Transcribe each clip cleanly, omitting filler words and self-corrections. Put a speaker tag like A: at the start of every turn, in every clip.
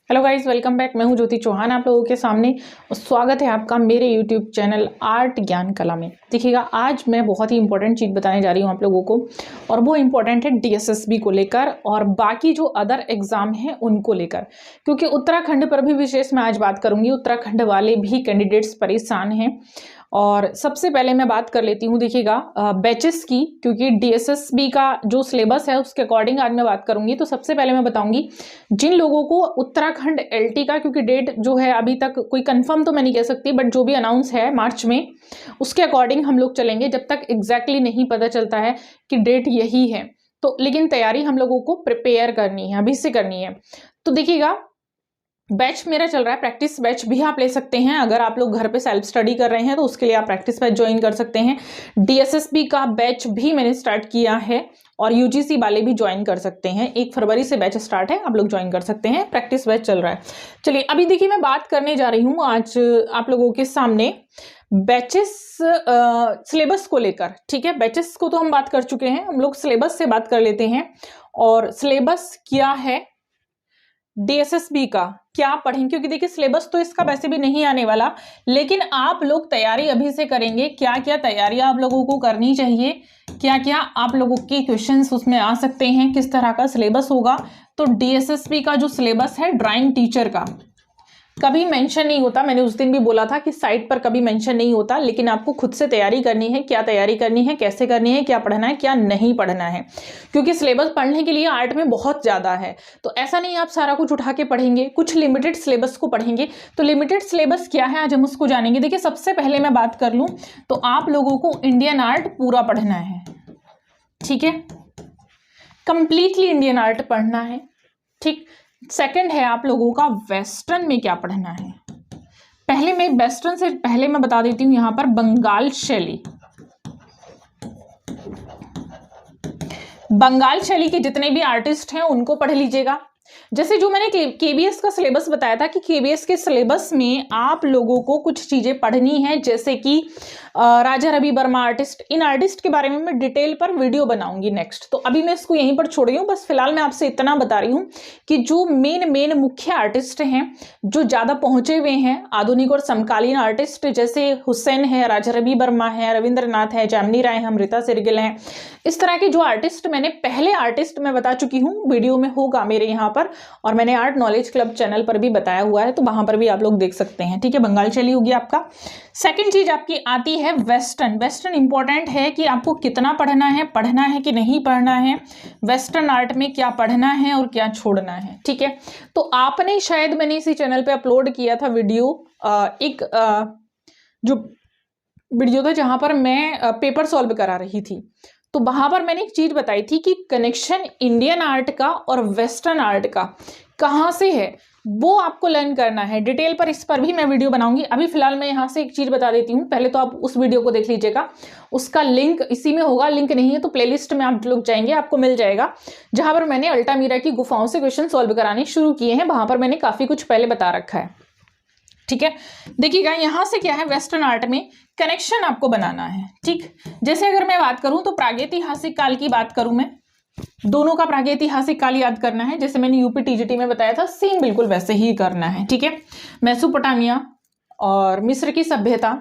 A: Hello guys, welcome back. मैं हूं ज्योति चौहान आप लोगों के सामने और स्वागत है आपका मेरे यूट्यूब चैनल आर्ट ज्ञान कला में। देखिएगा, आज मैं बहुत ही इंपॉर्टेंट चीज़ बताने जा रही हूं आप लोगों को और वो इम्पोर्टेंट है डीएसएसबी को लेकर और बाकी जो अदर एग्जाम हैं उनको लेकर, क्योंकि उत्तराखंड पर भी विशेष मैं आज बात करूंगी। उत्तराखंड वाले भी कैंडिडेट्स परेशान हैं और सबसे पहले मैं बात कर लेती हूँ देखिएगा बैचेस की, क्योंकि डीएसएसबी का जो सिलेबस है उसके अकॉर्डिंग आज मैं बात करूंगी। तो सबसे पहले मैं बताऊंगी जिन लोगों को उत्तराखंड एलटी का, क्योंकि डेट जो है अभी तक कोई कंफर्म तो मैं नहीं कह सकती, बट जो भी अनाउंस है मार्च में उसके अकॉर्डिंग हम लोग चलेंगे जब तक एग्जैक्टली नहीं पता चलता है कि डेट यही है। तो लेकिन तैयारी हम लोगों को प्रिपेयर करनी है, अभी से करनी है। तो देखिएगा, बैच मेरा चल रहा है, प्रैक्टिस बैच भी आप ले सकते हैं। अगर आप लोग घर पे सेल्फ स्टडी कर रहे हैं तो उसके लिए आप प्रैक्टिस बैच ज्वाइन कर सकते हैं। डीएसएसबी का बैच भी मैंने स्टार्ट किया है और यूजीसी वाले भी ज्वाइन कर सकते हैं। 1 फरवरी से बैच स्टार्ट है, आप लोग ज्वाइन कर सकते हैं। प्रैक्टिस बैच चल रहा है। चलिए, अभी देखिए मैं बात करने जा रही हूँ आज आप लोगों के सामने बैचेस सिलेबस को लेकर। ठीक है, बैचेस को तो हम बात कर चुके हैं, हम लोग सिलेबस से बात कर लेते हैं। और सिलेबस क्या है डीएसएसबी का, क्या पढ़ेंगे, क्योंकि देखिए सिलेबस तो इसका वैसे भी नहीं आने वाला, लेकिन आप लोग तैयारी अभी से करेंगे। क्या क्या तैयारी आप लोगों को करनी चाहिए, क्या क्या आप लोगों के क्वेश्चंस उसमें आ सकते हैं, किस तरह का सिलेबस होगा। तो डीएसएसबी का जो सिलेबस है ड्राइंग टीचर का कभी मेंशन नहीं होता। मैंने उस दिन भी बोला था कि साइट पर कभी मेंशन नहीं होता, लेकिन आपको खुद से तैयारी करनी है। क्या तैयारी करनी है, कैसे करनी है, क्या पढ़ना है, क्या नहीं पढ़ना है, क्योंकि सिलेबस पढ़ने के लिए आर्ट में बहुत ज़्यादा है। तो ऐसा नहीं आप सारा कुछ उठा के पढ़ेंगे, कुछ लिमिटेड सिलेबस को पढ़ेंगे। तो लिमिटेड सिलेबस क्या है आज हम उसको जानेंगे। देखिए, सबसे पहले मैं बात कर लूँ तो आप लोगों को इंडियन आर्ट पूरा पढ़ना है। ठीक है, कंप्लीटली इंडियन आर्ट पढ़ना है। ठीक, सेकंड है आप लोगों का वेस्टर्न में क्या पढ़ना है। पहले मैं वेस्टर्न से पहले मैं बता देती हूं यहां पर बंगाल शैली। बंगाल शैली के जितने भी आर्टिस्ट हैं उनको पढ़ लीजिएगा। जैसे जो मैंने केबीएस का सिलेबस बताया था कि केबीएस के सिलेबस में आप लोगों को कुछ चीजें पढ़नी है, जैसे कि राजा रवि वर्मा आर्टिस्ट, इन आर्टिस्ट के बारे में मैं डिटेल पर वीडियो बनाऊंगी नेक्स्ट। तो अभी मैं इसको यहीं पर छोड़ रही हूँ, बस फिलहाल मैं आपसे इतना बता रही हूँ कि जो मेन मुख्य आर्टिस्ट हैं जो ज्यादा पहुंचे हुए हैं, आधुनिक और समकालीन आर्टिस्ट, जैसे हुसैन है, राजा रवि वर्मा है, रविंद्रनाथ है, जामिनी राय है, अमृता शेरगिल हैं, इस तरह के जो आर्टिस्ट मैंने पहले आर्टिस्ट मैं बता चुकी हूँ, वीडियो में होगा मेरे यहाँ पर, और मैंने आर्ट नॉलेज क्लब चैनल पर भी बताया हुआ है, तो वहां पर भी आप लोग देख सकते हैं। ठीक है, बंगाल शैली होगी आपका। सेकंड चीज आपकी आती है वेस्टर्न। वेस्टर्न इंपॉर्टेंट है कि आपको कितना पढ़ना है कि नहीं पढ़ना है, वेस्टर्न आर्ट में क्या पढ़ना है और क्या छोड़ना है। ठीक है, तो आपने शायद मैंने इसी चैनल पे अपलोड किया था वीडियो, जो वीडियो था जहां पर मैं पेपर सॉल्व करा रही थी, तो वहां पर मैंने एक चीज बताई थी कि कनेक्शन इंडियन आर्ट का और वेस्टर्न आर्ट का कहाँ से है, वो आपको लर्न करना है। डिटेल पर इस पर भी मैं वीडियो बनाऊंगी। अभी फिलहाल मैं यहाँ से एक चीज बता देती हूँ, पहले तो आप उस वीडियो को देख लीजिएगा, उसका लिंक इसी में होगा, लिंक नहीं है तो प्लेलिस्ट में आप लोग जाएंगे, आपको मिल जाएगा, जहां पर मैंने अल्टामीरा की गुफाओं से क्वेश्चन सॉल्व कराने शुरू किए हैं। वहां पर मैंने काफी कुछ पहले बता रखा है। ठीक है, देखिएगा यहां से क्या है, वेस्टर्न आर्ट में कनेक्शन आपको बनाना है। ठीक, जैसे अगर मैं बात करूं तो प्रागैतिहासिक काल की बात करूं, मैं दोनों का प्रागैतिहासिक काल याद करना है, जैसे मैंने यूपी टीजीटी में बताया था, सेम बिल्कुल वैसे ही करना है। ठीक है, मेसोपोटामिया और मिस्र की सभ्यता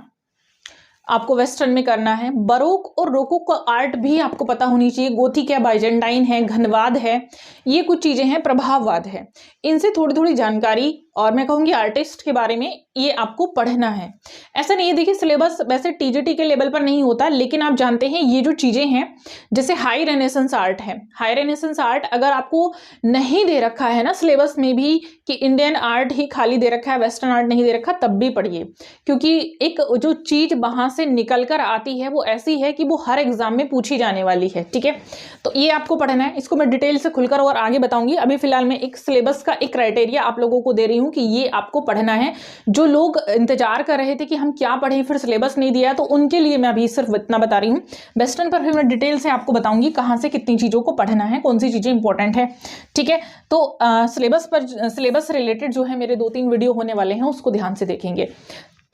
A: आपको वेस्टर्न में करना है। बरोक और रोकोक का आर्ट भी आपको पता होनी चाहिए। गोथिक है, बाइजेंटाइन है, घनवाद है, ये कुछ चीजें हैं, प्रभाववाद है, इनसे थोड़ी थोड़ी जानकारी, और मैं कहूंगी आर्टिस्ट के बारे में ये आपको पढ़ना है। ऐसा नहीं है, देखिए सिलेबस वैसे टीजीटी के लेवल पर नहीं होता, लेकिन आप जानते हैं ये जो चीजें हैं, जैसे हाई रेनेसेंस आर्ट है, हाई रेनेसेंस आर्ट अगर आपको नहीं दे रखा है ना सिलेबस में भी कि इंडियन आर्ट ही खाली दे रखा है, वेस्टर्न आर्ट नहीं दे रखा, तब भी पढ़िए, क्योंकि एक जो चीज वहां से निकल कर आती है वो ऐसी है कि वो हर एग्जाम में पूछी जाने वाली है। ठीक है, तो ये आपको पढ़ना है, इसको मैं डिटेल से खुलकर और आगे बताऊंगी। अभी फिलहाल मैं एक सिलेबस का एक क्राइटेरिया आप लोगों को दे रही हूँ कि ये आपको पढ़ना है। जो लोग इंतजार कर रहे थे कि हम क्या पढ़ें, फिर सिलेबस नहीं दिया, तो उनके लिए मैं अभी सिर्फ इतना बता रही हूँ। वेस्टर्न पर फिर मैं डिटेल से आपको बताऊंगी कहां से कितनी चीजों को पढ़ना है, कौन सी चीजें इंपॉर्टेंट है। ठीक है, तो सिलेबस रिलेटेड जो है मेरे 2-3 वीडियो होने वाले हैं, उसको ध्यान से देखेंगे।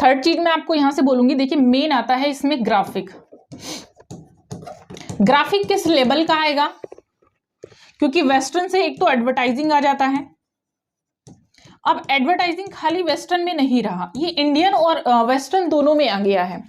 A: थर्ड चीज मैं आपको यहां से बोलूंगी, देखिए मेन आता है इसमें ग्राफिक। ग्राफिक किस लेवल का आएगा, क्योंकि वेस्टर्न से एक तो एडवर्टाइजिंग आ जाता है अब एडवर्टाइजिंग खाली वेस्टर्न में नहीं रहा, ये इंडियन और वेस्टर्न दोनों में आ गया है।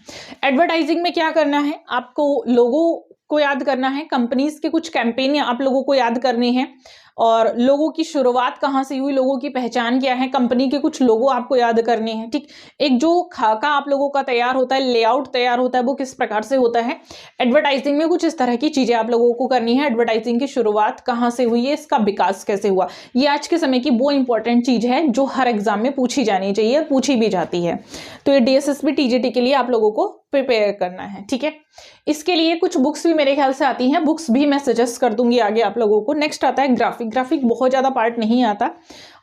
A: एडवर्टाइजिंग में क्या करना है, आपको लोगों को याद करना है, कंपनीज के कुछ कैंपेन आप लोगों को याद करने हैं, और लोगों की शुरुआत कहाँ से हुई, लोगों की पहचान क्या है, कंपनी के कुछ लोगो आपको याद करने हैं। ठीक, एक जो खाका आप लोगों का तैयार होता है, लेआउट तैयार होता है, वो किस प्रकार से होता है। एडवर्टाइजिंग में कुछ इस तरह की चीजें आप लोगों को करनी है। एडवर्टाइजिंग की शुरुआत कहाँ से हुई है, इसका विकास कैसे हुआ, ये आज के समय की वो इंपॉर्टेंट चीज है जो हर एग्जाम में पूछी जानी चाहिए, पूछी भी जाती है। तो ये डीएसएसबी टीजीटी के लिए आप लोगों को प्रिपेयर करना है। ठीक है, इसके लिए कुछ बुक्स भी मेरे ख्याल से आती हैं, बुक्स भी मैं सजेस्ट कर दूंगी आगे आप लोगों को। नेक्स्ट आता है ग्राफिक। ग्राफिक बहुत ज़्यादा पार्ट नहीं आता,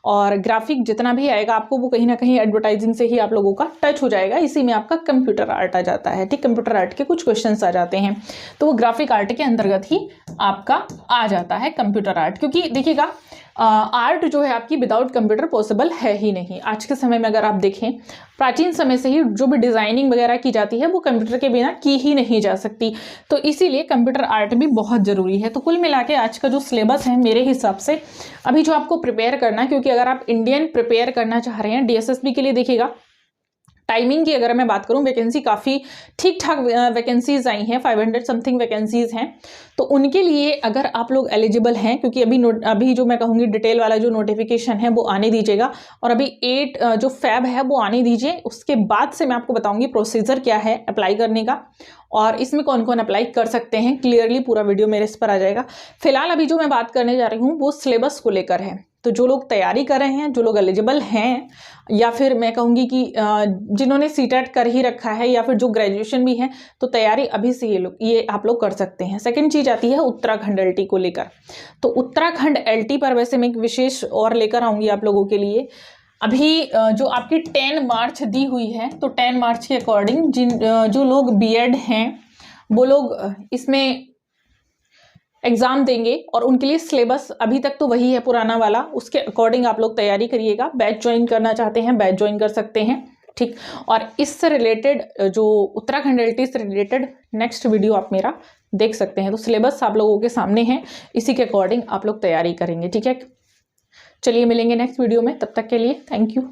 A: और ग्राफिक जितना भी आएगा आपको वो कहीं ना कहीं एडवर्टाइजिंग से ही आप लोगों का टच हो जाएगा। इसी में आपका कंप्यूटर आर्ट आ जाता है। ठीक, कंप्यूटर आर्ट के कुछ क्वेश्चंस आ जाते हैं, तो वो ग्राफिक आर्ट के अंतर्गत ही आपका आ जाता है कंप्यूटर आर्ट। क्योंकि देखिएगा आर्ट जो है आपकी विदाउट कंप्यूटर पॉसिबल है ही नहीं। आज के समय में अगर आप देखें, प्राचीन समय से ही जो भी डिजाइनिंग वगैरह की जाती है वो कंप्यूटर के बिना की ही नहीं जा सकती, तो इसीलिए कंप्यूटर आर्ट भी बहुत ज़रूरी है। तो कुल मिला के आज का जो सिलेबस है मेरे हिसाब से अभी जो आपको प्रिपेयर करना है, क्योंकि अगर आप इंडियन प्रिपेयर करना चाह रहे हैं डीएसएसबी के लिए, देखिएगा टाइमिंग की अगर मैं बात करूं, वैकेंसी काफ़ी ठीक ठाक वैकेंसीज आई हैं, 500 समथिंग वैकेंसीज हैं। तो उनके लिए अगर आप लोग एलिजिबल हैं, क्योंकि अभी जो मैं कहूँगी डिटेल वाला जो नोटिफिकेशन है वो आने दीजिएगा, और अभी 8 जो फैब है वो आने दीजिए। उसके बाद से मैं आपको बताऊंगी प्रोसीजर क्या है अप्लाई करने का, और इसमें कौन कौन अप्लाई कर सकते हैं। क्लियरली पूरा वीडियो मेरे इस पर आ जाएगा। फिलहाल अभी जो मैं बात करने जा रही हूँ वो सिलेबस को लेकर है। तो जो लोग तैयारी कर रहे हैं, जो लोग एलिजिबल हैं, या फिर मैं कहूँगी कि जिन्होंने सीटेट कर ही रखा है, या फिर जो ग्रेजुएशन भी है, तो तैयारी अभी से ये आप लोग कर सकते हैं। सेकंड चीज़ आती है उत्तराखंड एलटी को लेकर। तो उत्तराखंड एलटी पर वैसे मैं एक विशेष और लेकर आऊँगी आप लोगों के लिए। अभी जो आपकी 10 मार्च दी हुई है, तो 10 मार्च के अकॉर्डिंग जो लोग बीएड हैं वो लोग इसमें एग्जाम देंगे, और उनके लिए सिलेबस अभी तक तो वही है पुराना वाला, उसके अकॉर्डिंग आप लोग तैयारी करिएगा। बैच ज्वाइन करना चाहते हैं बैच ज्वाइन कर सकते हैं। ठीक, और इससे रिलेटेड जो उत्तराखंड एलटी से रिलेटेड नेक्स्ट वीडियो आप मेरा देख सकते हैं। तो सिलेबस आप लोगों के सामने है, इसी के अकॉर्डिंग आप लोग तैयारी करेंगे। ठीक है, चलिए मिलेंगे नेक्स्ट वीडियो में, तब तक के लिए थैंक यू।